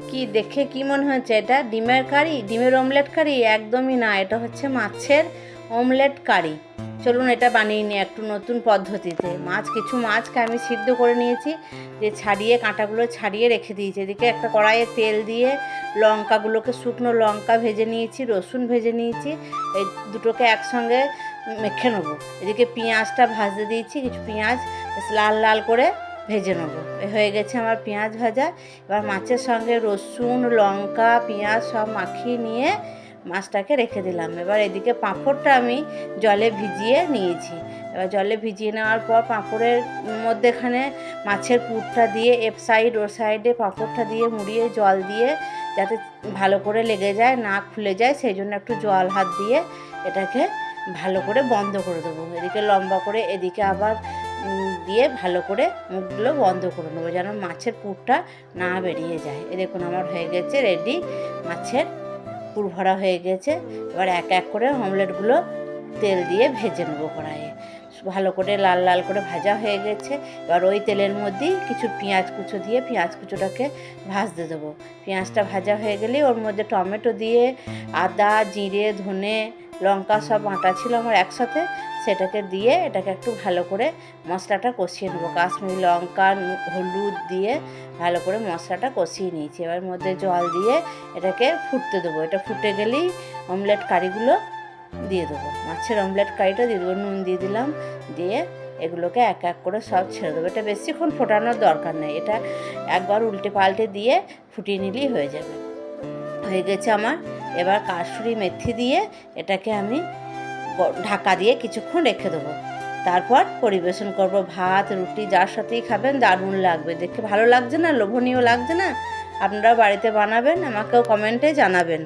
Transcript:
কি দেখে কি মনে হচ্ছে এটা ডিমের কারি, ডিমের অমলেট কারি? একদমই না, এটা হচ্ছে মাছের অমলেট কারি। চলুন এটা বানিয়ে নিই একটু নতুন পদ্ধতিতে। কিছু মাছকে আমি সিদ্ধ করে নিয়েছি, যে ছাড়িয়ে কাঁটাগুলো ছাড়িয়ে রেখে দিয়েছি। এদিকে একটা কড়াইয়ে তেল দিয়ে লঙ্কাগুলোকে, শুকনো লঙ্কা ভেজে নিয়েছি, রসুন ভেজে নিয়েছি, এই দুটোকে একসঙ্গে মেখে নেবো। এদিকে পেঁয়াজটা ভাজতে দিয়েছি, কিছু পেঁয়াজ লাল লাল করে ভেজে নেবো। হয়ে গেছে আমার পেঁয়াজ ভাজা। এবার মাছের সঙ্গে রসুন, লঙ্কা, পেঁয়াজ সব মাখিয়ে নিয়ে মাছটাকে রেখে দিলাম। এবার এদিকে পাঁপড়টা আমি জলে ভিজিয়ে নিয়েছি। এবার জলে ভিজিয়ে নেওয়ার পর পাঁপড়ের মধ্যেখানে মাছের পুরটা দিয়ে এপ সাইড ওর সাইডে পাঁপড়টা দিয়ে মুড়িয়ে জল দিয়ে, যাতে ভালো করে লেগে যায়, না খুলে যায়, সেই জন্য একটু জল হাত দিয়ে এটাকে ভালো করে বন্ধ করে দেবো। এদিকে লম্বা করে এদিকে আবার দিয়ে ভালো করে মুখগুলো বন্ধ করে নেবো, যেন মাছের পুরটা না বেরিয়ে যায়। এ দেখুন আমার হয়ে গেছে রেডি, মাছের পুর ভরা হয়ে গেছে। এবার এক এক করে অমলেটগুলো তেল দিয়ে ভেজে নেবো কড়াইয়ে। ভালো করে লাল লাল করে ভাজা হয়ে গেছে। এবার ওই তেলের মধ্যেই কিছু পেঁয়াজ কুচো দিয়ে পেঁয়াজ কুচোটাকে ভাজতে দেবো। পেঁয়াজটা ভাজা হয়ে গেলেই ওর মধ্যে টমেটো দিয়ে, আদা, জিরে, ধনে, লঙ্কা সব বাটা ছিল আমার একসাথে, সেটাকে দিয়ে এটাকে একটু ভালো করে মশলাটা কষিয়ে নেবো। কাশ্মীরি লঙ্কা, হলুদ দিয়ে ভালো করে মশলাটা কষিয়ে নিয়েছি। এবার মধ্যে জল দিয়ে এটাকে ফুটতে দেবো। এটা ফুটে গেলেই অমলেট কারিগুলো দিয়ে দেবো, মাছের অমলেট কারিটা দিয়ে দেবো। নুন দিয়ে দিলাম, দিয়ে এগুলোকে এক এক করে সব ছেড়ে দেবো। এটা বেশিক্ষণ ফোটানোর দরকার নেই, এটা একবার উল্টে পাল্টে দিয়ে ফুটিয়ে নিলেই হয়ে যাবে। হয়ে গেছে আমার। এবার কাসুরি মেথি দিয়ে এটাকে আমি ঢাকা দিয়ে কিছুক্ষণ রেখে দেবো। তারপর পরিবেশন করব। ভাত, রুটি যার সাথেই খাবেন দারুণ লাগবে। দেখে ভালো লাগছে না? লোভনীয় লাগছে না? আপনারা বাড়িতে বানাবেন, আমাকেও কমেন্টে জানাবেন।